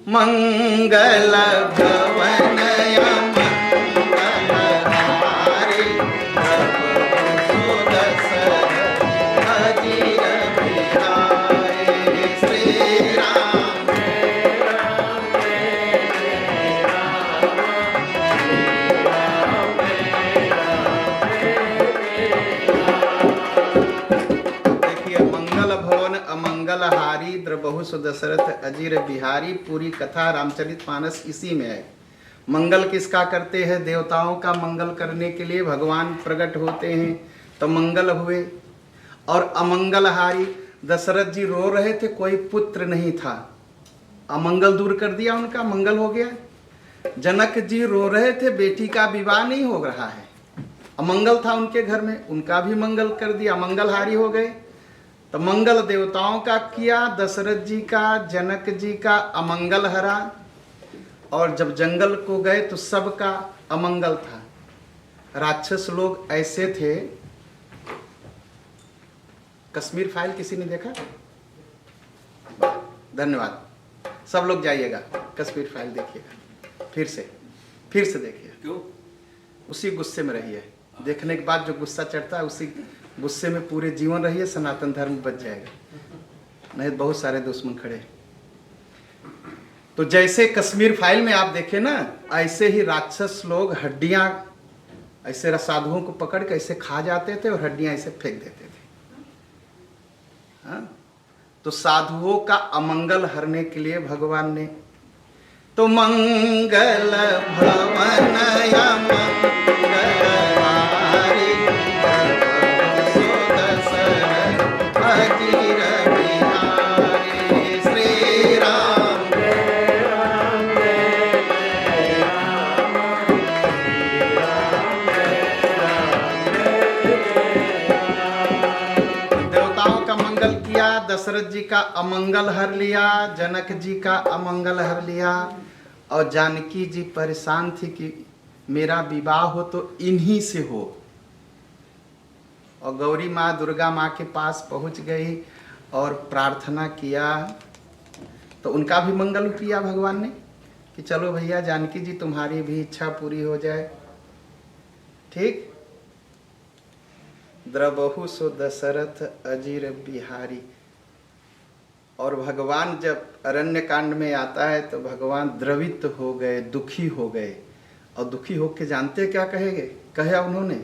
मंगल भवन मंगलहारी प्रभु सुदशरथ अजिर बिहारी। श्री राम देखिए, मंगल भवन अमंगलहारी द्रबहु सुदशरथ अजिर बिहारी। पूरी कथा रामचरितमानस इसी में है। मंगल किसका करते हैं? देवताओं का मंगल करने के लिए भगवान प्रकट होते हैं तो मंगल हुए। और अमंगलहारी, दशरथ जी रो रहे थे, कोई पुत्र नहीं था, अमंगल दूर कर दिया उनका, मंगल हो गया। जनक जी रो रहे थे, बेटी का विवाह नहीं हो रहा है, अमंगल था उनके घर में, उनका भी मंगल कर दिया, मंगलहारी हो गए। तो मंगल देवताओं का किया, दशरथ जी का, जनक जी का अमंगल हरा। और जब जंगल को गए तो सबका अमंगल था। राक्षस लोग ऐसे थे। कश्मीर फाइल किसी ने देखा? धन्यवाद, सब लोग जाइएगा, कश्मीर फाइल देखिएगा, फिर से देखिए। क्यों? उसी गुस्से में रहिए, देखने के बाद जो गुस्सा चढ़ता है उसी गुस्से में पूरे जीवन रहिए, सनातन धर्म बच जाएगा, नहीं तो बहुत सारे दुश्मन खड़े। तो जैसे कश्मीर फाइल में आप देखें ना, ऐसे ही राक्षस लोग हड्डियां ऐसे साधुओं को पकड़ के ऐसे खा जाते थे और हड्डियां ऐसे फेंक देते थे। हाँ? तो साधुओं का अमंगल हरने के लिए भगवान ने तो मंगल भवन मंगलहारी सुदशरथ अजिर बिहारी। श्री राम देवताओं का मंगल किया, दशरथ जी का अमंगल हर लिया, जनक जी का अमंगल हर लिया। और जानकी जी परेशान थी कि मेरा विवाह हो तो इन्हीं से हो। और गौरी माँ, दुर्गा माँ के पास पहुंच गई और प्रार्थना किया, तो उनका भी मंगल किया भगवान ने कि चलो भैया जानकी जी तुम्हारी भी इच्छा पूरी हो जाए। ठीक। द्रबहु सो दशरथ अजिर बिहारी। और भगवान जब अरण्य कांड में आता है तो भगवान द्रवित हो गए, दुखी हो गए। और दुखी होके जानते क्या कहा उन्होंने?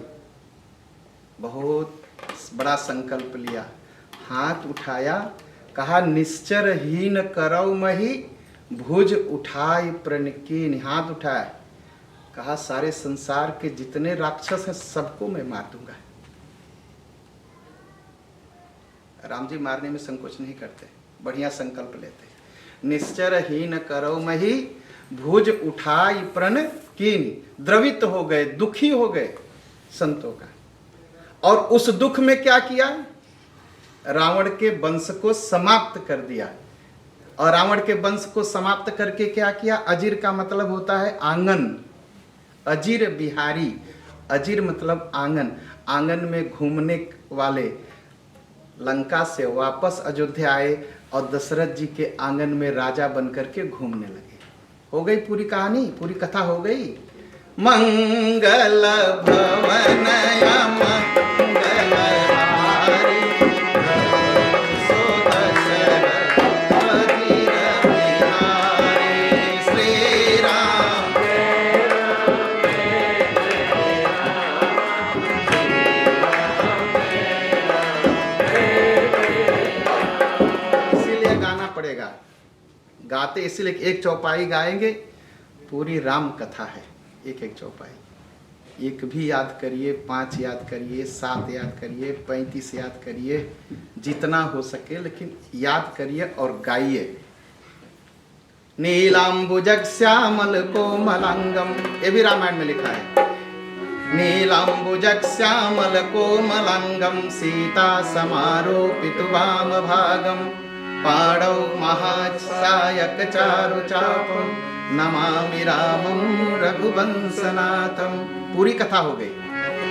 बहुत बड़ा संकल्प लिया, हाथ उठाया, कहा निश्चर हीन करौ मही भुज उठाई प्रणकीन। हाथ उठाया, कहा सारे संसार के जितने राक्षस हैं सबको मैं मार दूंगा। राम जी मारने में संकोच नहीं करते, बढ़िया संकल्प लेते। निश्चर हीन करौ मही भुज उठाई प्रण कीन। द्रवित हो गए, दुखी हो गए संतों का। और उस दुख में क्या किया? रावण के वंश को समाप्त कर दिया। और रावण के वंश को समाप्त करके क्या किया? अजिर का मतलब होता है आंगन, अजिर बिहारी। अजिर मतलब आंगन, आंगन में घूमने वाले। लंका से वापस अयोध्या आए और दशरथ जी के आंगन में राजा बनकर के घूमने लगे। हो गई पूरी कहानी, पूरी कथा हो गई। मंगल भवन मंगलहारी सुदशरथ अजिर बिहारी। श्री राम इसीलिए गाना पड़ेगा, गाते इसलिए एक चौपाई गाएंगे, पूरी राम कथा है, एक एक चौपाई। एक भी याद करिए, 5 याद करिए, 7 याद करिए, 35 याद करिए, जितना हो सके, लेकिन याद करिए और गाइए। नीलांबुजग श्यामल कोमलांगम, ये भी रामायण में लिखा है। नीलांबुजग श्यामल कोमलांगम सीता समारोपित वाम भागम पाणौ महासायक चारु चापम नमामि रामं रघुवंशनाथम। पूरी कथा हो गई।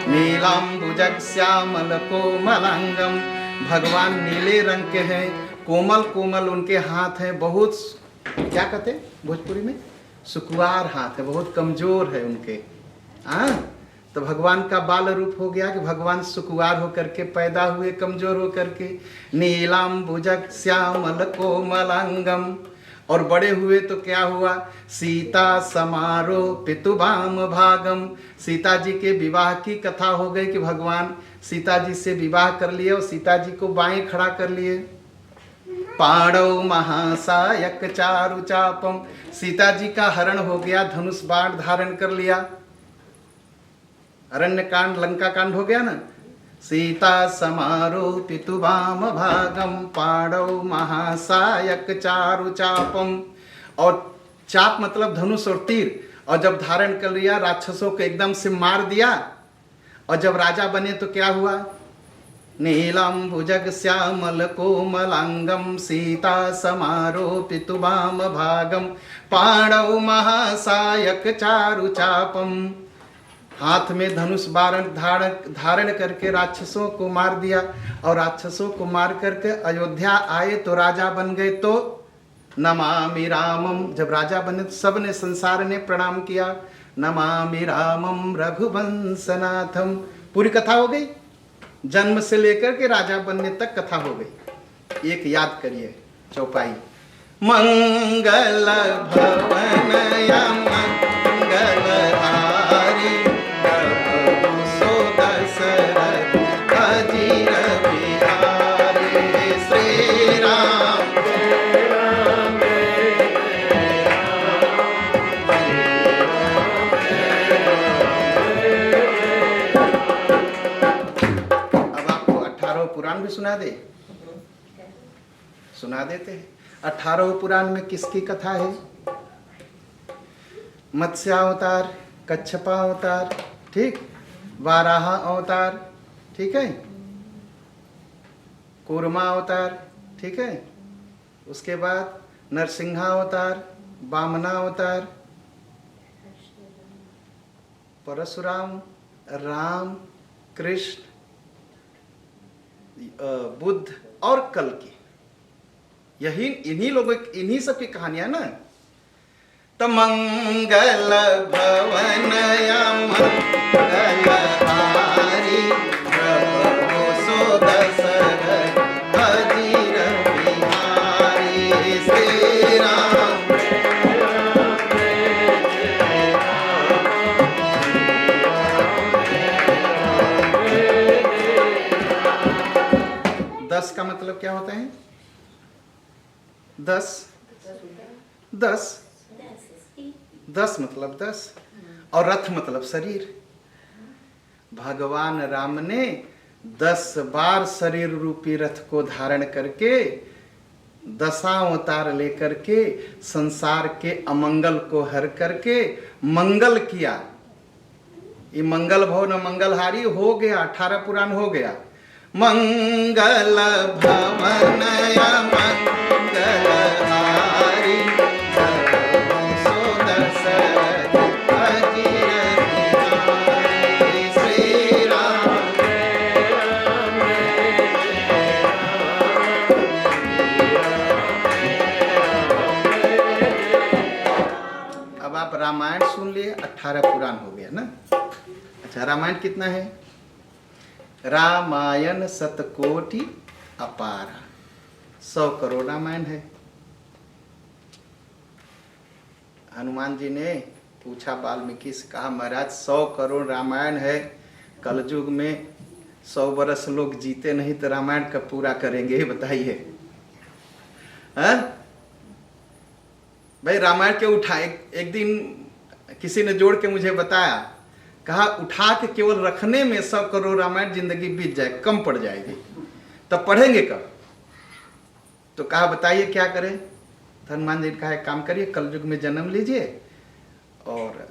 नीलांबुजग श्यामल कोमलांगम, भगवान नीले रंग के हैं, कोमल कोमल उनके हाथ हैं, बहुत क्या कहते हैं भोजपुरी में, सुकुआर हाथ है, बहुत कमजोर है उनके। तो भगवान का बाल रूप हो गया कि भगवान सुकुआर होकर के पैदा हुए, कमजोर होकर के। नीलाम भुजग श्यामल कोमलांगम, और बड़े हुए तो क्या हुआ, सीता समारोह पितुबाम भागम। सीता जी के विवाह की कथा हो गई कि भगवान सीता जी से विवाह कर लिए और सीता जी को बाएं खड़ा कर लिए। पांडव महासायक चारु चापम, सीता जी का हरण हो गया, धनुष बाण धारण कर लिया। अरण्य कांड, लंका कांड हो गया ना। सीता समारोह पितुवाम भागम, पांडव महासायक चारु चापम। और चाप मतलब धनुष और तीर, और जब धारण कर लिया राक्षसों को एकदम से मार दिया। और जब राजा बने तो क्या हुआ, नीलम भुजग श्यामल कोमलांगम, सीता समारोह पितुवाम भागम, पांडव महासायक चारु चापम। हाथ में धनुष धारण करके राक्षसों को मार दिया। और राक्षसों को मार करके अयोध्या आए तो राजा बन गए। तो नमामि रामम, जब राजा बने तो सबने, संसार ने प्रणाम किया। नमामि रामम रघुवंशनाथम, पूरी कथा हो गई। जन्म से लेकर के राजा बनने तक कथा हो गई। एक याद करिए चौपाई, मंगल भवन या मंगल हारी, सो दशरथ अजीर बिहारी। श्री राम पुराण भी सुना दे, सुना देते हैं। 18 पुराण में किसकी कथा है, मत्स्यावतार, कच्छपा अवतार, ठीक, वाराह अवतार, ठीक है, कूर्मा अवतार, ठीक है, उसके बाद नरसिंहा अवतार, वामना अवतार, परशुराम, राम, कृष्ण, बुद्ध और कल की, यही इन्हीं लोगों, इन्हीं सब की कहानियां ना। तो मंगल भवन या मंगल हारी, प्रभु सो दशरथ अजीर बिहारी। श्री राम दस का मतलब क्या होता है, 10 मतलब 10, और रथ मतलब शरीर। भगवान राम ने 10 बार शरीर रूपी रथ को धारण करके 10 अवतार लेकर के संसार के अमंगल को हर करके मंगल किया। ये मंगल भवन मंगलहारी हो गया, 18 पुराण हो गया। मंगल भवन या मंगल हारी, सो दशरथ अजीर बिहारी। श्री राम अब आप रामायण सुन लिए, 18 पुराण हो गया ना। अच्छा, रामायण कितना है, रामायण शतकोटि अपार, 100 करोड़ रामायण है। हनुमान जी ने पूछा वाल्मीकि से, कहा महाराज 100 करोड़ रामायण है, कलयुग में 100 वर्ष लोग जीते नहीं तो रामायण कब पूरा करेंगे, बताइए। भाई रामायण के उठाए, एक दिन किसी ने जोड़ के मुझे बताया, कहा उठा के केवल रखने में 100 करोड़ रामायण जिंदगी बीत जाए, कम पड़ जाएगी, तब पढ़ेंगे कब। तो कहा बताइए क्या करें। हनुमान जी ने कहा एक काम करिए, कलयुग में जन्म लीजिए और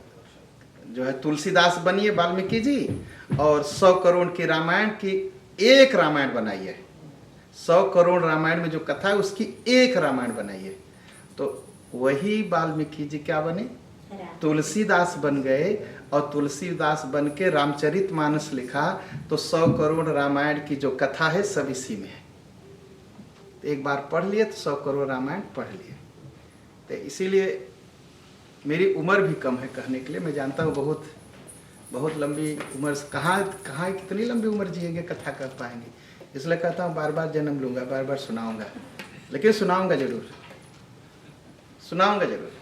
जो है तुलसीदास बनिए वाल्मीकि जी, और 100 करोड़ की रामायण की एक रामायण बनाइए। 100 करोड़ रामायण में जो कथा है उसकी एक रामायण बनाइए। तो वही वाल्मीकि जी क्या बने, तुलसीदास बन गए, और तुलसीदास बन के रामचरितमानस लिखा। तो 100 करोड़ रामायण की जो कथा है सब इसी में है। एक बार पढ़ लिए तो 100 करोड़ रामायण पढ़ लिए। तो इसीलिए मेरी उम्र भी कम है कहने के लिए। मैं जानता हूँ बहुत बहुत लंबी उम्र, कहाँ कहाँ कितनी लंबी उम्र जिएंगे, कथा कह पाएंगे। इसलिए कहता हूँ बार बार जन्म लूँगा, बार बार सुनाऊँगा, लेकिन सुनाऊँगा जरूर, सुनाऊँगा जरूर।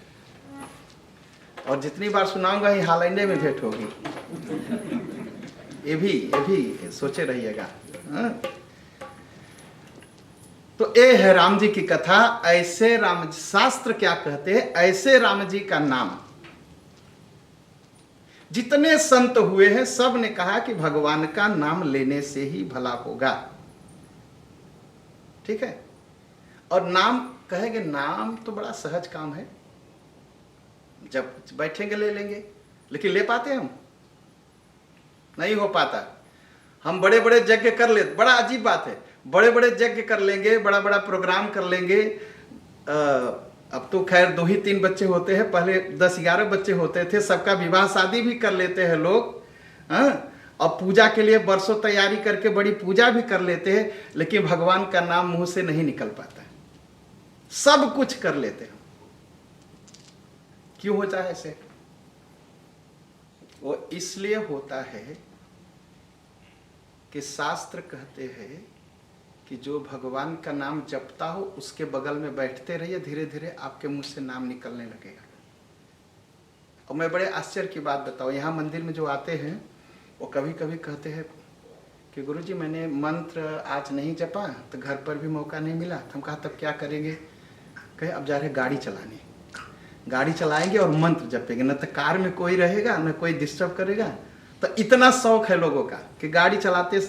और जितनी बार सुनाऊँगा ही हालैंडे में भेंट होगी। ये भी सोचे रहिएगा। तो ये है राम जी की कथा। ऐसे राम, शास्त्र क्या कहते हैं, ऐसे राम जी का नाम। जितने संत हुए हैं सब ने कहा कि भगवान का नाम लेने से ही भला होगा। ठीक है। और नाम कहेंगे, नाम तो बड़ा सहज काम है, जब बैठेंगे ले लेंगे, लेकिन ले पाते हम? नहीं हो पाता। हम बड़े बड़े यज्ञ कर ले, बड़ा अजीब बात है, बड़े बड़े यज्ञ कर लेंगे, बड़ा बड़ा प्रोग्राम कर लेंगे। अब तो खैर 2 ही 3 बच्चे होते हैं, पहले 10-11 बच्चे होते थे, सबका विवाह शादी भी कर लेते हैं लोग। और पूजा के लिए बरसों तैयारी करके बड़ी पूजा भी कर लेते हैं, लेकिन भगवान का नाम मुंह से नहीं निकल पाता है। सब कुछ कर लेते हैं, क्यों होता है ऐसे? वो इसलिए होता है कि शास्त्र कहते हैं कि जो भगवान का नाम जपता हो उसके बगल में बैठते रहिए, धीरे धीरे आपके मुंह से नाम निकलने लगेगा। और मैं बड़े आश्चर्य की बात बताऊं, यहाँ मंदिर में जो आते हैं वो कभी कभी कहते हैं कि गुरुजी मैंने मंत्र आज नहीं जपा, तो घर पर भी मौका नहीं मिला। तो हम कहा तब क्या करेंगे? कहे अब जा रहे गाड़ी चलाने, गाड़ी चलाएंगे और मंत्र जपेंगे, न तो कार में कोई रहेगा न कोई डिस्टर्ब करेगा। तो इतना शौक है लोगों का कि गाड़ी चलाते,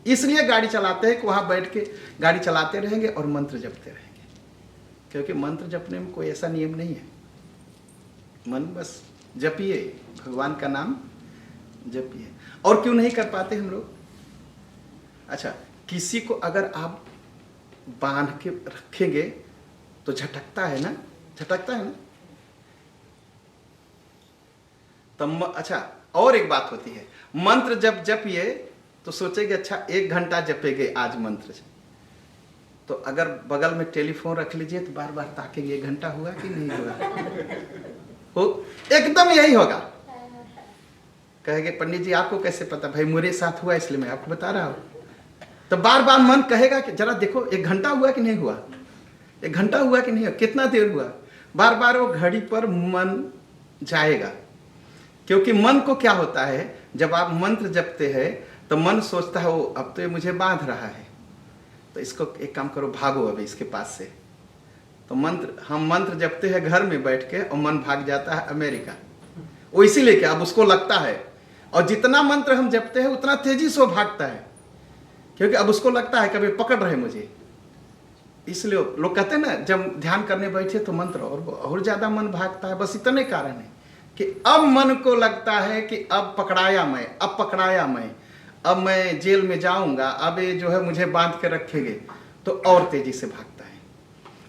इसलिए गाड़ी चलाते हैं कि वहां बैठ के गाड़ी चलाते रहेंगे और मंत्र जपते रहेंगे। क्योंकि मंत्र जपने में कोई ऐसा नियम नहीं है, मन बस जपिए, भगवान का नाम जपिए। और क्यों नहीं कर पाते हम लोग? अच्छा, किसी को अगर आप बांध के रखेंगे तो झटकता है ना, झटकता है ना। तब अच्छा, और एक बात होती है, मंत्र जब जपिए तो सोचेंगे अच्छा 1 घंटा जपेंगे आज मंत्र से, तो अगर बगल में टेलीफोन रख लीजिए तो बार बार ताकेंगे 1 घंटा हुआ कि नहीं हुआ। हो एकदम यही होगा। कहेंगे पंडित जी आपको कैसे पता? भाई मेरे साथ हुआ इसलिए मैं आपको बता रहा हूं। तो बार बार मन कहेगा कि जरा देखो 1 घंटा हुआ कि नहीं हुआ, 1 घंटा हुआ कि नहीं हुआ, कितना देर हुआ। बार बार वो घड़ी पर मन जाएगा। क्योंकि मन को क्या होता है, जब आप मंत्र जपते हैं तो मन सोचता है वो अब तो ये मुझे बांध रहा है, तो इसको एक काम करो, भागो अभी इसके पास से। तो हम मंत्र जपते हैं घर में बैठ के और मन भाग जाता है अमेरिका। वो इसीलिए क्या, अब उसको लगता है, और जितना मंत्र हम जपते हैं उतना तेजी से वो भागता है, क्योंकि अब उसको लगता है कभी पकड़ रहे मुझे। इसलिए लोग कहते हैं ना, जब ध्यान करने बैठे तो मंत्र और ज्यादा मन भागता है। बस इतने कारण है कि अब मन को लगता है कि अब पकड़ाया मैं, अब पकड़ाया मैं, अब मैं जेल में जाऊंगा, अब ये जो है मुझे बांध के रखेंगे, तो और तेजी से भागता है।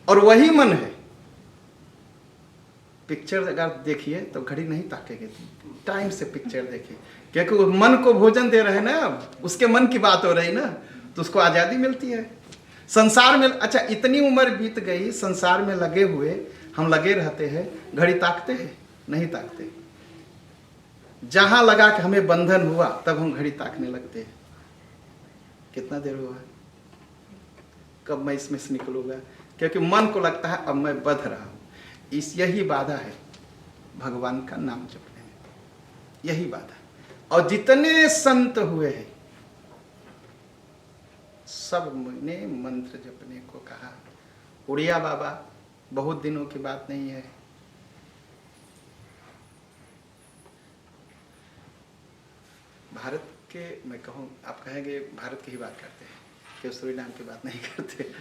और वही मन है, पिक्चर अगर देखिए तो घड़ी नहीं ताकेंगे, टाइम से पिक्चर देखिए, क्योंकि वो मन को भोजन दे रहे हैं ना, अब उसके मन की बात हो रही ना, तो उसको आजादी मिलती है। संसार में अच्छा इतनी उम्र बीत गई, संसार में लगे हुए हम लगे रहते हैं, घड़ी ताकते हैं? नहीं ताकते। जहां लगा कि हमें बंधन हुआ तब हम घड़ी ताकने लगते हैं, कितना देर हुआ, कब मैं इसमें से निकलूंगा, क्योंकि मन को लगता है अब मैं बंध रहा हूं। यही बाधा है भगवान का नाम जपने में, यही बाधा। और जितने संत हुए हैं सब ने मंत्र जपने को कहा। उड़िया बाबा, बहुत दिनों की बात नहीं है, भारत के, मैं कहूँ आप कहेंगे भारत की ही बात करते हैं, केसरी नाम की बात नहीं करते।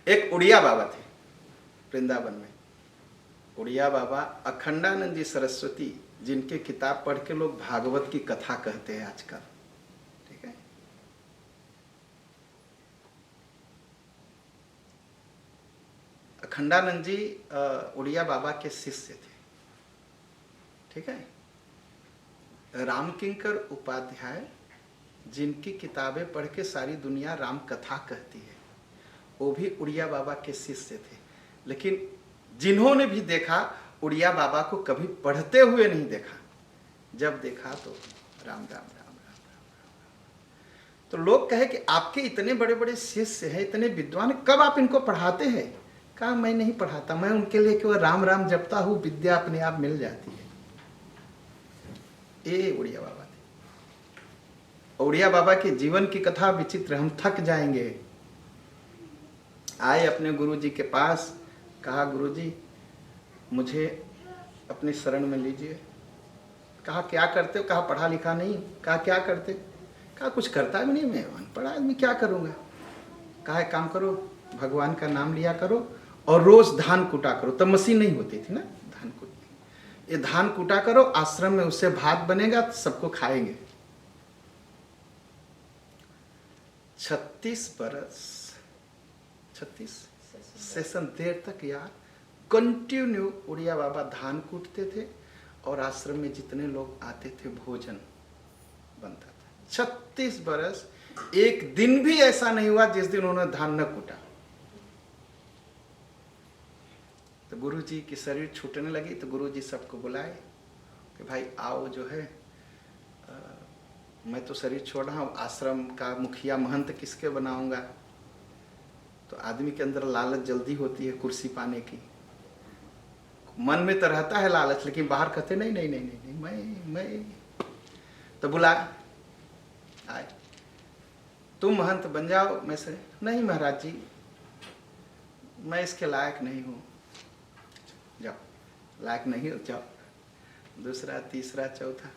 एक उड़िया बाबा थे वृंदावन में। उड़िया बाबा अखंडानंद जी सरस्वती, जिनके किताब पढ़ के लोग भागवत की कथा कहते हैं आजकल, ठीक है। अखंडानंद जी उड़िया बाबा के शिष्य थे, ठीक है। रामकिंकर उपाध्याय, जिनकी किताबें पढ़ के सारी दुनिया राम कथा कहती है, वो भी उड़िया बाबा के शिष्य थे। लेकिन जिन्होंने भी देखा उड़िया बाबा को कभी पढ़ते हुए नहीं देखा, जब देखा तो राम राम राम राम राम। तो लोग कहे कि आपके इतने बड़े बड़े शिष्य हैं, इतने विद्वान, कब आप इनको पढ़ाते हैं? कहा मैं नहीं पढ़ाता, मैं उनके लिए केवल राम राम जपता हूं, विद्या अपने आप मिल जाती है। ये उड़िया बाबा थे। उड़िया बाबा के जीवन की कथा विचित्र, हम थक जाएंगे। आए अपने गुरुजी के पास, कहा गुरुजी मुझे अपनी शरण में लीजिए। कहा क्या करते हो? कहा पढ़ा लिखा नहीं। कहा क्या करते? कहा कुछ करता भी नहीं, मैं अनपढ़ आदमी क्या करूँगा। कहा एक काम करो, भगवान का नाम लिया करो और रोज धान कूटा करो। तब मशीन नहीं होती थी ना धान कूटने। ये धान कूटा करो, आश्रम में उससे भात बनेगा, सबको खाएंगे। 36 बरस, 36 सेशन देर तक यार कंटिन्यू उड़िया बाबा धान कूटते थे और आश्रम में जितने लोग आते थे भोजन बनता था। 36 बरस एक दिन भी ऐसा नहीं हुआ जिस दिन उन्होंने धान न कूटा। तो गुरुजी की शरीर छूटने लगी तो गुरुजी सबको बुलाए कि भाई आओ, जो है मैं तो शरीर छोड़ रहा हूँ, आश्रम का मुखिया महंत किसके बनाऊंगा। तो आदमी के अंदर लालच जल्दी होती है कुर्सी पाने की, मन में तो रहता है लालच, लेकिन बाहर कहते नहीं नहीं नहीं नहीं, नहीं मैं तो बुला आए, तुम महंत बन जाओ। मैं से नहीं महाराज जी, मैं इसके लायक नहीं हूँ। जाओ, लायक नहीं हो, जाओ। दूसरा, तीसरा, चौथा,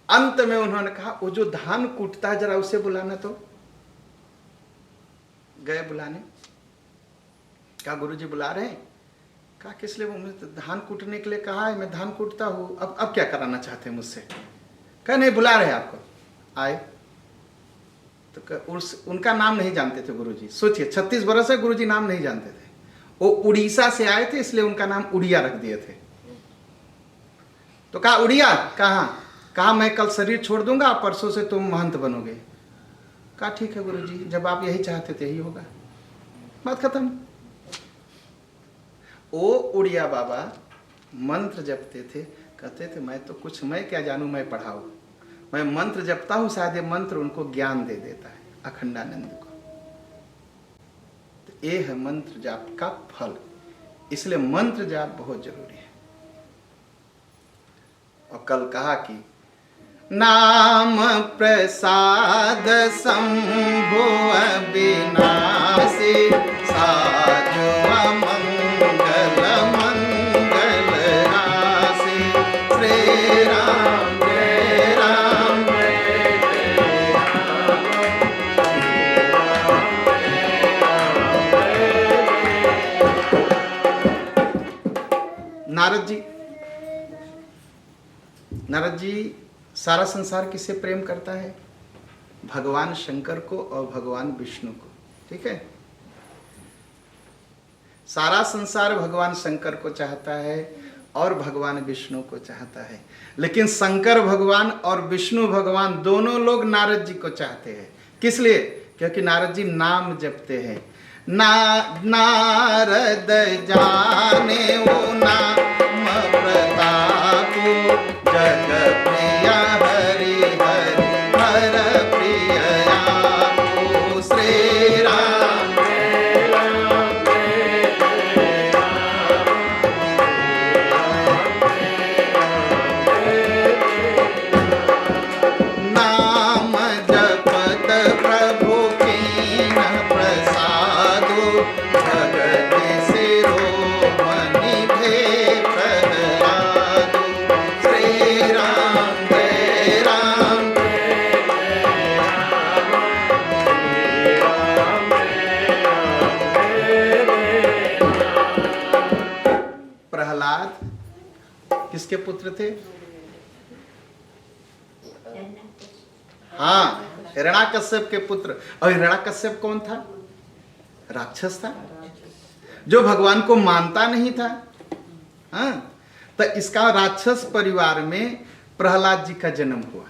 अंत में उन्होंने कहा वो जो धान कूटता है जरा उसे बुलाना। तो गए बुलाने। कहा गुरुजी बुला रहे हैं। कहा किस लिए? मुझे तो धान कूटने के लिए कहा है, मैं धान कूटता हूँ, अब क्या कराना चाहते हैं मुझसे? कहा नहीं, बुला रहे हैं आपको। आए तो उनका नाम नहीं जानते थे गुरुजी। सोचिए 36 बरस है गुरुजी नाम नहीं जानते थे। वो उड़ीसा से आए थे इसलिए उनका नाम उड़िया रख दिए थे। तो कहा उड़िया कहाँ? कहा मैं कल शरीर छोड़ दूंगा, परसों से तुम महंत बनोगे। कहा ठीक है गुरुजी, जब आप यही चाहते थे यही होगा, बात खत्म। वो उड़िया बाबा मंत्र जपते थे, कहते थे मैं तो कुछ, मैं क्या जानूं, मैं पढ़ाऊं, मैं मंत्र जपता हूं, शायद ये मंत्र उनको ज्ञान दे देता है, अखंडानंद को। तो ये है मंत्र जाप का फल, इसलिए मंत्र जाप बहुत जरूरी है। और कल कहा कि नाम प्रसाद शंभु अविनाशी, साधु मंगल मंगल राशि, श्री राम जय राम जय राम। नारद जी सारा संसार किससे प्रेम करता है? भगवान शंकर को और भगवान विष्णु को। ठीक है, सारा संसार भगवान शंकर को चाहता है और भगवान विष्णु को चाहता है, लेकिन शंकर भगवान और विष्णु भगवान दोनों लोग नारद जी को चाहते हैं। किस लिए? क्योंकि नारद जी नाम जपते हैं। नारद जाने वो नाम प्रताप, जग प्रिय हरि हरि हर प्रिय आपो, श्री राम जय राम जय जय राम। नाम जपत प्रभु कीन प्रसादो, जगत शिरोमणि भे प्रहलादो, श्री राम जय राम जय जय राम, श्री राम जय राम। प्रहलाद किसके पुत्र थे? हाँ, हिरण्याकश्यप के पुत्र। और हिरण्याकश्यप कौन था? राक्षस था, जो भगवान को मानता नहीं था। हाँ, तो इसका राक्षस परिवार में प्रहलाद जी का जन्म हुआ।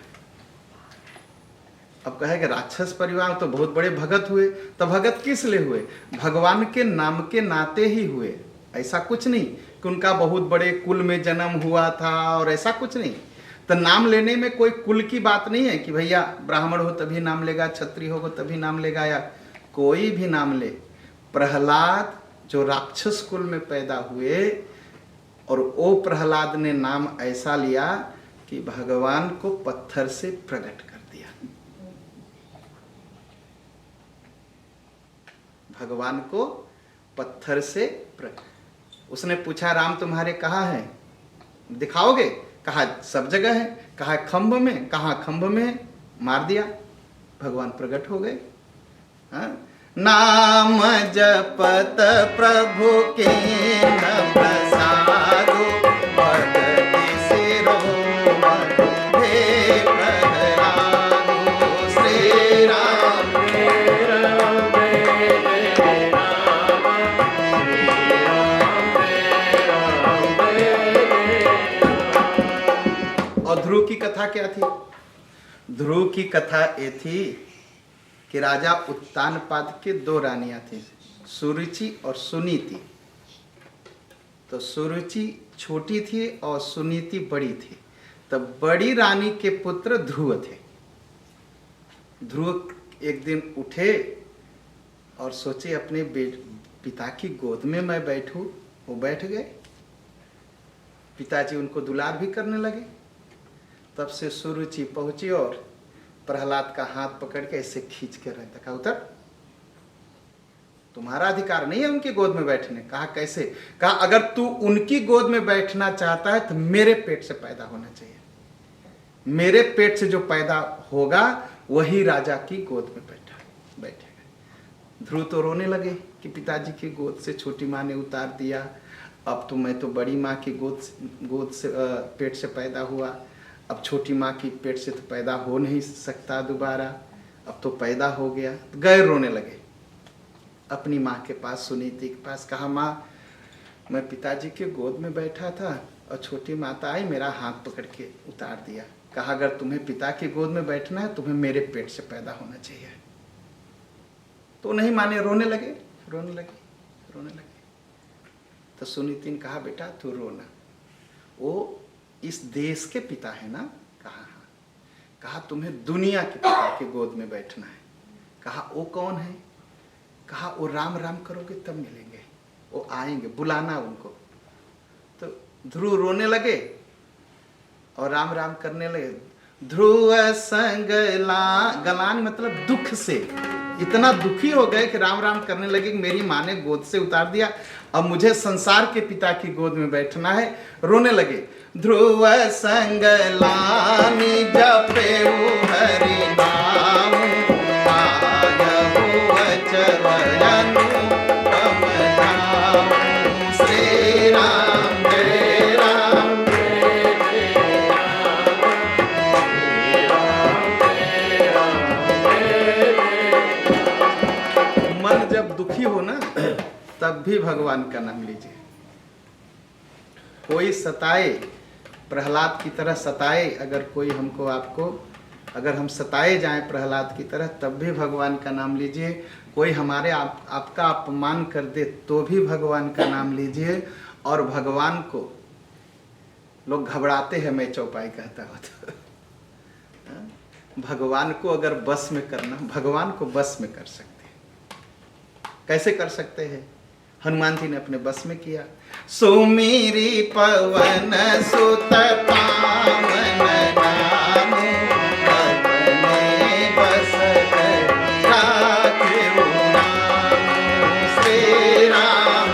अब कहेगा राक्षस परिवार तो बहुत बड़े भगत हुए, तो भगत किस लिए हुए? भगवान के नाम के नाते ही हुए। ऐसा कुछ नहीं कि उनका बहुत बड़े कुल में जन्म हुआ था और ऐसा कुछ नहीं। तो नाम लेने में कोई कुल की बात नहीं है कि भैया ब्राह्मण हो तभी नाम लेगा, क्षत्रिय हो तभी नाम लेगा, या कोई भी नाम ले। प्रहलाद जो राक्षस कुल में पैदा हुए और वो प्रहलाद ने नाम ऐसा लिया कि भगवान को पत्थर से प्रकट कर दिया। भगवान को पत्थर से प्रकट। उसने पूछा राम तुम्हारे कहाँ है, दिखाओगे? कहा सब जगह है। कहा खंभ में। कहा खंभ में। मार दिया, भगवान प्रकट हो गए। नाम जपत प्रभु के न प्रसादो भगति सिरोमणि हे प्रहलादो। श्री राम और ध्रुव की कथा क्या थी? ध्रुव की कथा ये थी कि राजा उत्तानपाद के दो रानियां थी, सुरुचि और सुनीति। तो सुरुचि छोटी थी और सुनीति बड़ी थी। तब बड़ी रानी के पुत्र ध्रुव थे। ध्रुव एक दिन उठे और सोचे अपने पिता की गोद में मैं बैठूं। वो बैठ गए। पिताजी उनको दुलार भी करने लगे। तब से सुरुचि पहुंची और प्रहलाद का हाथ पकड़ के ऐसे खींच के रहता। कहा उतर, तुम्हारा अधिकार नहीं है उनकी गोद में बैठने। कहा कैसे? कहा अगर तू उनकी गोद में बैठना चाहता है तो मेरे पेट से पैदा होना चाहिए। मेरे पेट से जो पैदा होगा वही राजा की गोद में बैठेगा। ध्रुव तो रोने लगे कि पिताजी की गोद से छोटी माँ ने उतार दिया। अब तो मैं तो बड़ी माँ की गोद से पेट से पैदा हुआ। अब छोटी माँ की पेट से तो पैदा हो नहीं सकता दोबारा। अब तो पैदा हो गया। तो गए रोने लगे अपनी माँ के पास, सुनीति के पास। कहा माँ मैं पिताजी के गोद में बैठा था और छोटी माता आई मेरा हाथ पकड़ के उतार दिया। कहा अगर तुम्हें पिता की गोद में बैठना है तुम्हें मेरे पेट से पैदा होना चाहिए। तो नहीं माने, रोने लगे। तो सुनीति ने कहा बेटा तू रोना, वो इस देश के पिता है ना? कहा हाँ। कहा तुम्हें दुनिया के पिता की गोद में बैठना है। कहा वो कौन है? कहा वो राम राम करोगे तब मिलेंगे, वो आएंगे, बुलाना उनको। तो ध्रुव रोने लगे और राम राम करने लगे। ध्रुव संग गलान मतलब दुख से इतना दुखी हो गए कि राम राम करने लगे कि मेरी माँ ने गोद से उतार दिया, अब मुझे संसार के पिता की गोद में बैठना है। रोने लगे। ध्रुव संग लानी जपेऊ हरि नाम आयहु अचरयनु कमलाम। श्री राम जय राम मन जब दुखी हो ना तब भी भगवान का नाम लीजिए। कोई सताए, प्रहलाद की तरह सताए, अगर कोई हमको आपको, अगर हम सताए जाएं प्रहलाद की तरह तब भी भगवान का नाम लीजिए। कोई हमारे आपका अपमान कर दे तो भी भगवान का नाम लीजिए। और भगवान को लोग घबराते हैं, मैं चौपाई कहता हूँ तो भगवान को अगर बस में करना, भगवान को बस में कर सकते हैं। कैसे कर सकते हैं? हनुमान जी ने अपने बस में किया। सुमीरी पवन सुत पावन नाम अपने बस राखेउ नाम। श्री राम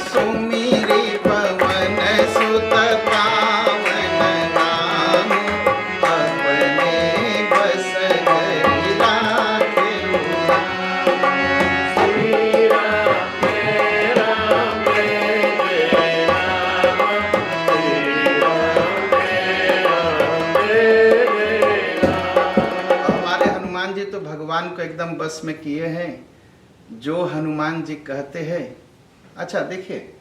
सुमीरी पवन सुत को एकदम बस में किए हैं। जो हनुमान जी कहते हैं, अच्छा देखिए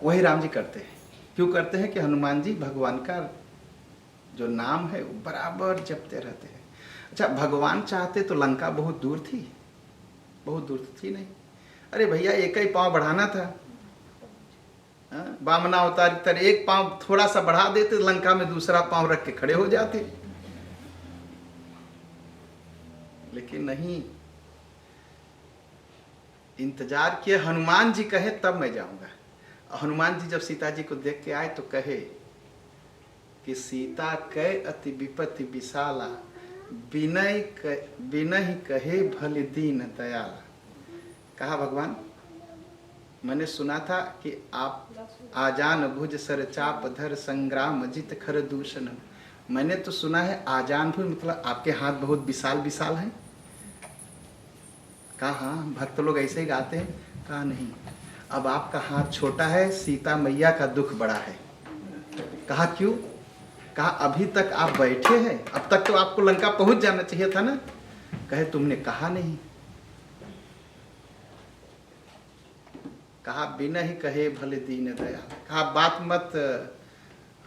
वही राम जी करते हैं। क्यों करते हैं? कि हनुमान जी भगवान का जो नाम है वो बराबर जपते रहते हैं। अच्छा, भगवान चाहते तो लंका बहुत दूर थी, बहुत दूर थी नहीं। अरे भैया एक ही पांव बढ़ाना था, वामना अवतार की तरह एक पांव थोड़ा सा बढ़ा देते, लंका में दूसरा पांव रख के खड़े हो जाते। लेकिन नहीं, इंतजार किए हनुमान जी कहे तब मैं जाऊंगा। हनुमान जी जब सीता जी को देख के आए तो कहे कि सीता कै अति विपत्ति विशाला, बिनहि कहे भले दीन दयाला। कहा भगवान, मैंने सुना था कि आप आजान भुज सर चाप धर संग्राम जित खर दूषण। मैंने तो सुना है आजान भुज मतलब आपके हाथ बहुत विशाल विशाल हैं। कहा हाँ, भक्त लोग ऐसे ही गाते हैं। कहा नहीं, अब आपका हाथ छोटा है, सीता मैया का दुख बड़ा है। कहा क्यों? कहा अभी तक आप बैठे हैं, अब तक तो आपको लंका पहुंच जाना चाहिए था ना। कहे तुमने कहा नहीं। कहा बिना ही कहे भले दीन दया। कहा बात मत,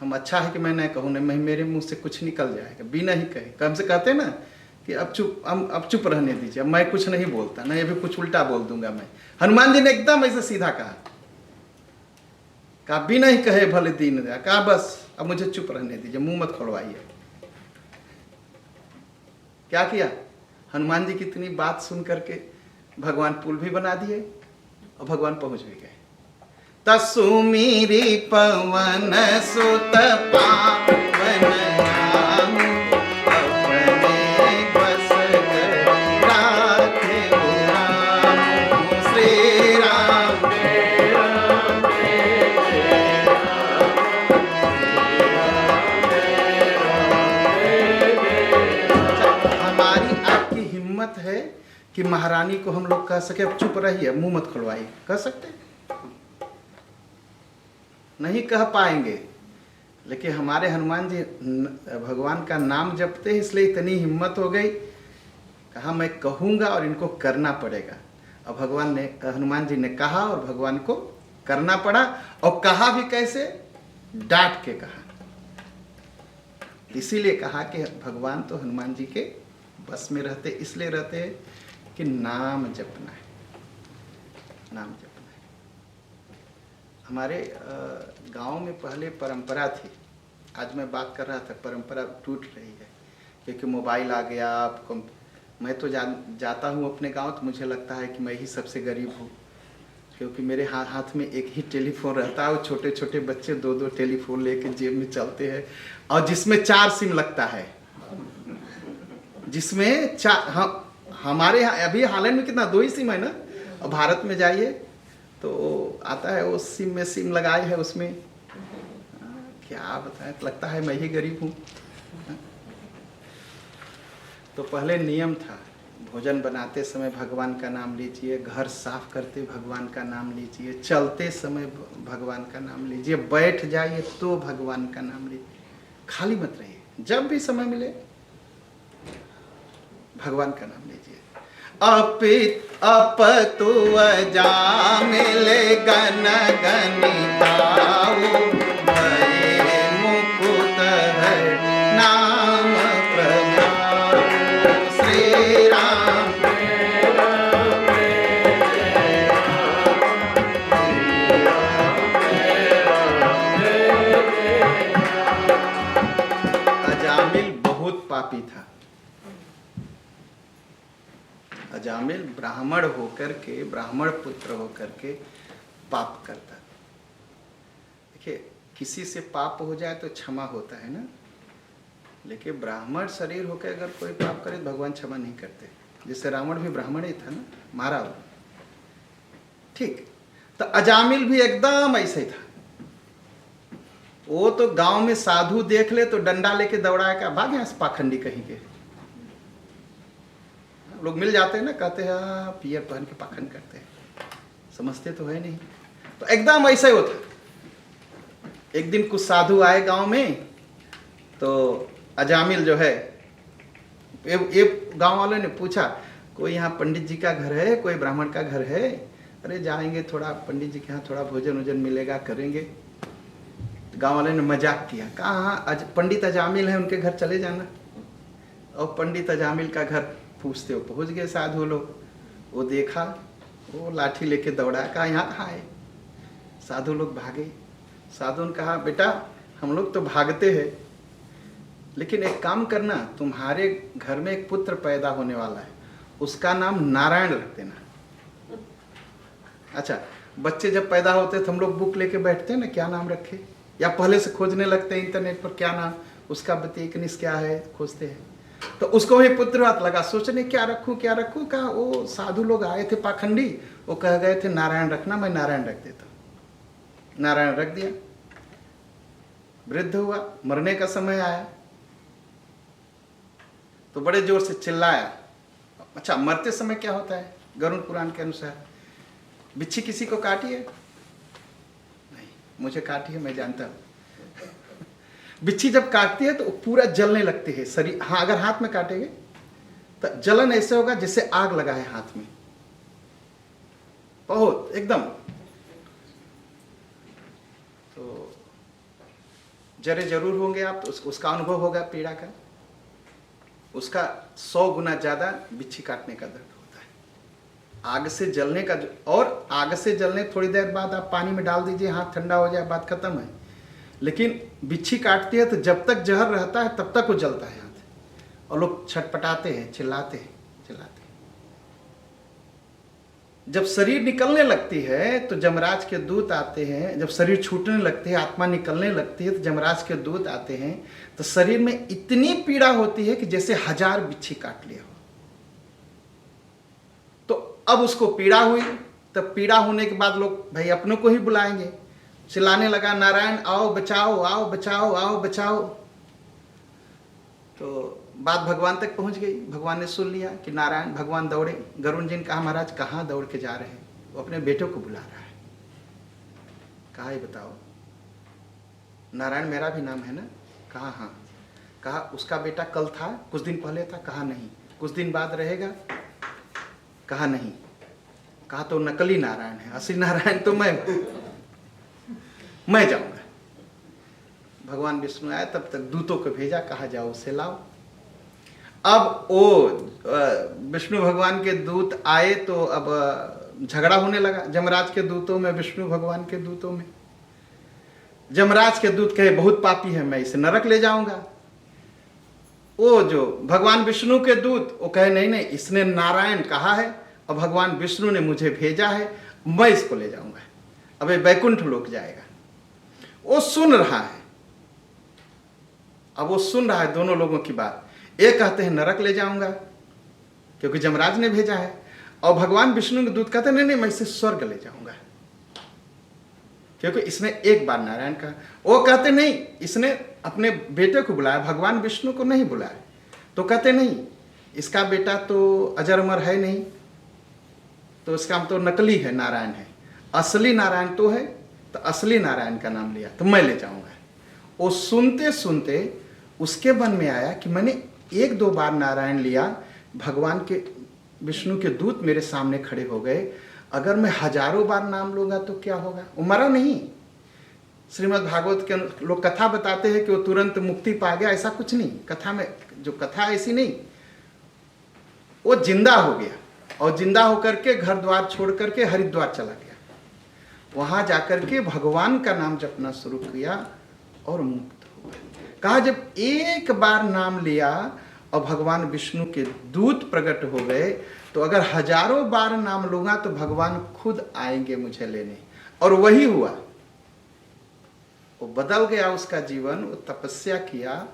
हम अच्छा है कि मैं नहीं कहूँ, नहीं मेरे मुंह से कुछ निकल जाएगा। बिना ही कहे, कम से कहते ना कि अब चुप रहने दीजिए, अब मैं कुछ नहीं बोलता, नहीं अभी कुछ उल्टा बोल दूंगा मैं। हनुमान जी ने एकदम ऐसे सीधा कहा बिना ही कहे भले दीन दया। कहा बस अब मुझे चुप रहने दीजिए, मुंह मत खोलवाइए। क्या किया? हनुमान जी की इतनी बात सुन करके भगवान पुल भी बना दिए और भगवान पहुंच भी गए। तसुमीरी पवन सुत पावन नाम, अपने बस राखे राम। श्री राम हमारी आपकी हिम्मत है कि महारानी को हम लोग कह सके अब चुप रहिए, मुंह मत खुलवाइए। कह सकते? नहीं कह पाएंगे। लेकिन हमारे हनुमान जी भगवान का नाम जपते हैं, इसलिए इतनी हिम्मत हो गई। कहा मैं कहूंगा और इनको करना पड़ेगा। और भगवान ने, हनुमान जी ने कहा और भगवान को करना पड़ा। और कहा भी कैसे? डांट के कहा। इसीलिए कहा कि भगवान तो हनुमान जी के बस में रहते, इसलिए रहते हैं कि नाम जपना है, नाम जपना है। हमारे गांव में पहले परंपरा थी, आज मैं बात कर रहा था, परंपरा टूट रही है क्योंकि मोबाइल आ गया। आपको मैं तो जाता हूँ अपने गांव तो मुझे लगता है कि मैं ही सबसे गरीब हूँ, क्योंकि मेरे हाथ में एक ही टेलीफोन रहता है और छोटे छोटे बच्चे दो दो टेलीफोन लेके जेब में चलते हैं, और जिसमें 4 सिम लगता है, जिसमें हमारे यहाँ अभी हालैंड में कितना 2 ही सिम है ना। और भारत में जाइए तो आता है वो सिम में सिम लगाए है उसमें। क्या बताएं, लगता है मैं ही गरीब हूँ। तो पहले नियम था, भोजन बनाते समय भगवान का नाम लीजिए, घर साफ करते भगवान का नाम लीजिए, चलते समय भगवान का नाम लीजिए, बैठ जाइए तो भगवान का नाम लीजिए, खाली मत रहिए, जब भी समय मिले भगवान का नाम लीजिए। अपतु अजामिल गण गणिताऊ, भये मुकुट है नाम प्रभाऊ। श्री राम अजामिल बहुत पापी था। अजामिल ब्राह्मण होकर के, ब्राह्मण पुत्र होकर के पाप करता। देखिए, किसी से पाप हो जाए तो क्षमा होता है ना, लेकिन ब्राह्मण शरीर होकर अगर कोई पाप करे तो भगवान क्षमा नहीं करते। जैसे रावण भी ब्राह्मण ही था ना, मारा वो, ठीक। तो अजामिल भी एकदम ऐसे ही था। वो तो गांव में साधु देख ले तो डंडा लेके दौड़ाए का, भाग यहाँ से पाखंडी कहीं के। लोग मिल जाते हैं ना, कहते हैं हाँ पियर पहन के पाखंड करते हैं, समझते तो है नहीं। तो एकदम ऐसा ही होता। एक दिन कुछ साधु आए गांव में, तो अजामिल जो है, एक गांव वालों ने पूछा कोई यहाँ पंडित जी का घर है, कोई ब्राह्मण का घर है? अरे जाएंगे, थोड़ा पंडित जी के यहाँ थोड़ा भोजन वोजन मिलेगा, करेंगे। गांव वाले ने मजाक किया, कहा हाँ पंडित अजामिल है, उनके घर चले जाना। और पंडित अजामिल का घर पूछते हो पहुंच गए साधु लोग। वो देखा, वो लाठी लेके दौड़ा, कहा यहाँ कहाँ है। साधु लोग भागे। साधु ने कहा बेटा हम लोग तो भागते हैं, लेकिन एक काम करना, तुम्हारे घर में एक पुत्र पैदा होने वाला है, उसका नाम नारायण रख देना। अच्छा, बच्चे जब पैदा होते तो हम लोग बुक लेके बैठते हैं ना, क्या नाम रखे, या पहले से खोजने लगते हैं इंटरनेट पर क्या नाम, उसका बतीकनिस क्या है, खोजते हैं। तो उसको भी पुत्र हाथ लगा, सोचने क्या रखूं क्या रखूं। कहा वो साधु लोग आए थे पाखंडी, वो कह गए थे नारायण रखना, मैं नारायण रख देता हूं। नारायण रख दिया। वृद्ध हुआ, मरने का समय आया तो बड़े जोर से चिल्लाया। अच्छा, मरते समय क्या होता है, गरुड़ पुराण के अनुसार बिच्छी किसी को काटी है? नहीं, मुझे काटी है, मैं जानता हूं। बिच्छी जब काटती है तो पूरा जलने लगती है शरीर। हाँ, अगर हाथ में काटेंगे तो जलन ऐसे होगा जैसे आग लगा है हाथ में, बहुत एकदम। तो जरे जरूर होंगे आप, तो उसका अनुभव होगा पीड़ा का। उसका 100 गुना ज्यादा बिच्छी काटने का दर्द होता है। आग से जलने का और आग से जलने थोड़ी देर बाद आप पानी में डाल दीजिए, हाथ ठंडा हो जाए, बात खत्म है। लेकिन बिच्छी काटती है तो जब तक जहर रहता है तब तक वो जलता है हाथ, और लोग छटपटाते हैं, चिल्लाते हैं। जब शरीर निकलने लगती है तो जमराज के दूत आते हैं। जब शरीर छूटने लगती है, आत्मा निकलने लगती है, तो जमराज के दूत आते हैं। तो शरीर में इतनी पीड़ा होती है कि जैसे 1000 बिच्छी काट लिया हो। तो अब उसको पीड़ा हुई। तब पीड़ा होने के बाद लोग भाई अपनों को ही बुलाएंगे, चिल्लाने लगा नारायण आओ बचाओ, आओ बचाओ, आओ बचाओ। तो बात भगवान तक पहुंच गई। भगवान ने सुन लिया कि नारायण, भगवान दौड़े। गरुड़ जी ने कहा महाराज कहाँ दौड़ के जा रहे हैं? वो अपने बेटे को बुला रहा है। कहा ये बताओ, नारायण मेरा भी नाम है ना? कहा हाँ। कहा उसका बेटा कल था, कुछ दिन पहले था? कहा नहीं। कुछ दिन बाद रहेगा? कहा नहीं। कहा तो नकली नारायण है, असली नारायण तो मैं जाऊंगा। भगवान विष्णु आए, तब तक दूतों को भेजा, कहा जाओ उसे लाओ। अब वो विष्णु भगवान के दूत आए तो अब झगड़ा होने लगा जमराज के दूतों में, विष्णु भगवान के दूतों में। जमराज के दूत कहे बहुत पापी है, मैं इसे नरक ले जाऊंगा। वो जो भगवान विष्णु के दूत वो कहे नहीं नहीं, इसने नारायण कहा है और भगवान विष्णु ने मुझे भेजा है, मैं इसको ले जाऊंगा, अब ये वैकुंठ लोक जाएगा। वो सुन रहा है। अब वो सुन रहा है दोनों लोगों की बात। एक कहते हैं नरक ले जाऊंगा क्योंकि जमराज ने भेजा है, और भगवान विष्णु के दूत कहते हैं नहीं नहीं, मैं इसे स्वर्ग ले जाऊंगा क्योंकि इसने एक बार नारायण कहा। वो कहते नहीं, इसने अपने बेटे को बुलाया, भगवान विष्णु को नहीं बुलाया। तो कहते नहीं, इसका बेटा तो अजर अमर है नहीं, तो इसका तो नकली है नारायण है, असली नारायण तो है, तो असली नारायण का नाम लिया तो मैं ले जाऊंगा। वो सुनते सुनते उसके मन में आया कि मैंने 1-2 बार नारायण लिया, भगवान के विष्णु के दूत मेरे सामने खड़े हो गए, अगर मैं हजारों बार नाम लूंगा तो क्या होगा? वो मरा नहीं। श्रीमद् भागवत के लोग कथा बताते हैं कि वो तुरंत मुक्ति पा गया, ऐसा कुछ नहीं। कथा में जो कथा ऐसी नहीं, वो जिंदा हो गया, और जिंदा होकर के घर द्वार छोड़ करके हरिद्वार चला गया। वहां जाकर के भगवान का नाम जपना शुरू किया और मुक्त हुआ। कहा जब एक बार नाम लिया और भगवान विष्णु के दूत प्रकट हो गए, तो अगर हजारों बार नाम लूंगा तो भगवान खुद आएंगे मुझे लेने। और वही हुआ। वो बदल गया उसका जीवन, वो तपस्या किया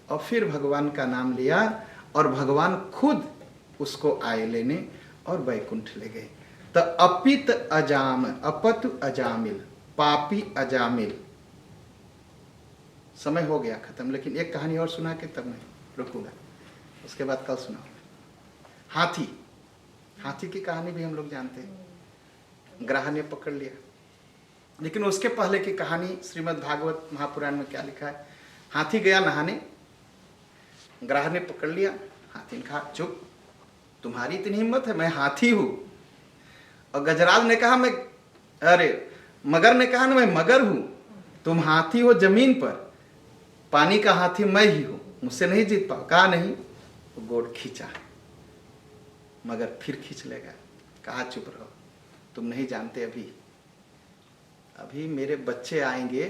और फिर भगवान का नाम लिया, और भगवान खुद उसको आए लेने और वैकुंठ ले गए। तो अपित अजाम, अपतु अजामिल, पापी अजामिल। समय हो गया खत्म, लेकिन एक कहानी और सुना के तब मैं रुकूंगा, उसके बाद कल सुनाऊंगा। हाथी, हाथी की कहानी भी हम लोग जानते हैं। ग्राह ने पकड़ लिया, लेकिन उसके पहले की कहानी श्रीमद् भागवत महापुराण में क्या लिखा है? हाथी गया नहाने, ग्राह ने पकड़ लिया। हाथी ने कहा चुप, तुम्हारी इतनी हिम्मत है, मैं हाथी हूं। और गजराज ने कहा मैं, अरे मगर ने कहा ना मैं मगर हूं। तुम हाथी हो जमीन पर, पानी का हाथी मैं ही हूं, मुझसे नहीं जीत पाओ। कहा नहीं, वो गोड़ खींचा, मगर फिर खींच लेगा। कहा चुप रहो, तुम नहीं जानते, अभी मेरे बच्चे आएंगे,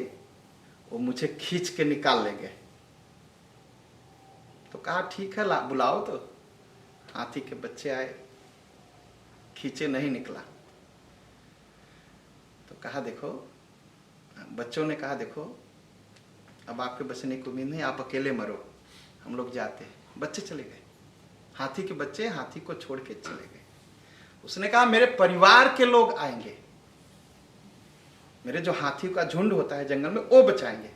वो मुझे खींच के निकाल लेंगे। तो कहा ठीक है, बुलाओ। तो हाथी के बच्चे आए, खींचे, नहीं निकला। तो कहा देखो, बच्चों ने कहा देखो, अब आपके बचने की उम्मीद नहीं, आप अकेले मरो, हम लोग जाते हैं। बच्चे चले गए, हाथी के बच्चे हाथी को छोड़ के चले गए। उसने कहा मेरे परिवार के लोग आएंगे, मेरे जो हाथी का झुंड होता है जंगल में, वो बचाएंगे।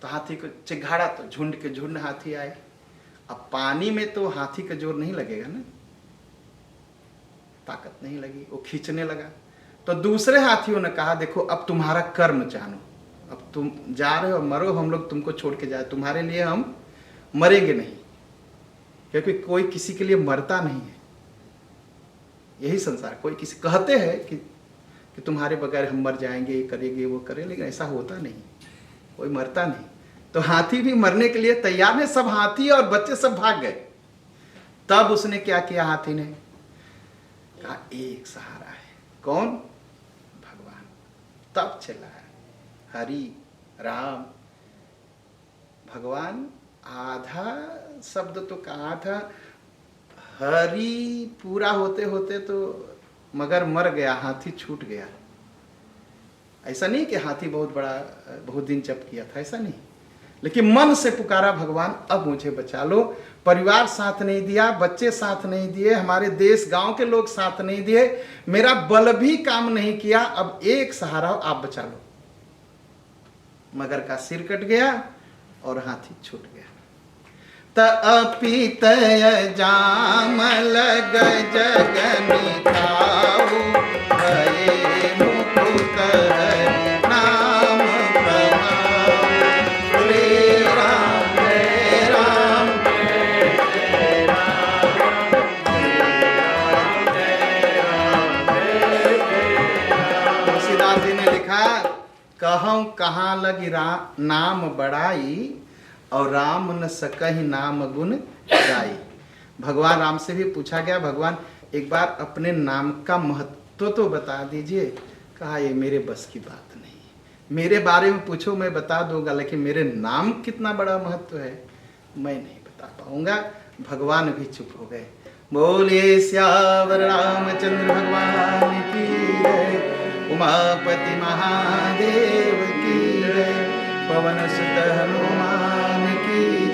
तो हाथी को चिघाड़ा, तो झुंड के झुंड हाथी आए। अब पानी में तो हाथी का जोर नहीं लगेगा ना, ताकत नहीं लगी, वो खींचने लगा। तो दूसरे हाथियों ने कहा देखो, अब तुम्हारा कर्म जानो, अब तुम जा रहे हो, मरो, हम लोग तुमको छोड़ के जाए, तुम्हारे लिए हम मरेंगे नहीं, क्योंकि कोई किसी के लिए मरता नहीं है। यही संसार, कोई किसी कहते हैं कि तुम्हारे बगैर हम मर जाएंगे, ये करेंगे वो करें, लेकिन ऐसा होता नहीं, कोई मरता नहीं। तो हाथी भी मरने के लिए तैयार ने, सब हाथी और बच्चे सब भाग गए। तब उसने क्या किया, हाथी ने कहा एक सहारा है। कौन? भगवान। तब चिल्लाया हरि राम भगवान। आधा शब्द तो कहा था, हरि पूरा होते होते तो मगर मर गया, हाथी छूट गया। ऐसा नहीं कि हाथी बहुत बड़ा, बहुत दिन जप किया था, ऐसा नहीं, लेकिन मन से पुकारा भगवान अब मुझे बचा लो। परिवार साथ नहीं दिया, बच्चे साथ नहीं दिए, हमारे देश गांव के लोग साथ नहीं दिए, मेरा बल भी काम नहीं किया, अब एक सहारा आप बचा लो। मगर का सिर कट गया और हाथी छूट गया। तपित जाम लग जगन खाऊ, भये मुकुत नाम प्रभाऊ। श्री राम जय राम जय राम, तुलसीदास जी ने लिखा, कहूँ कहाँ लगी नाम बड़ाई, और राम न सकहि नाम गुण गाई। भगवान राम से भी पूछा गया, भगवान एक बार अपने नाम का महत्व तो बता दीजिए। कहा ये मेरे बस की बात नहीं, मेरे बारे में पूछो मैं बता दूंगा, लेकिन मेरे नाम कितना बड़ा महत्व है मैं नहीं बता पाऊंगा। भगवान भी चुप हो गए। बोले श्यावर रामचंद्र भगवान की जय, उमापति महादेव की जय, पवन सुत हनुमान की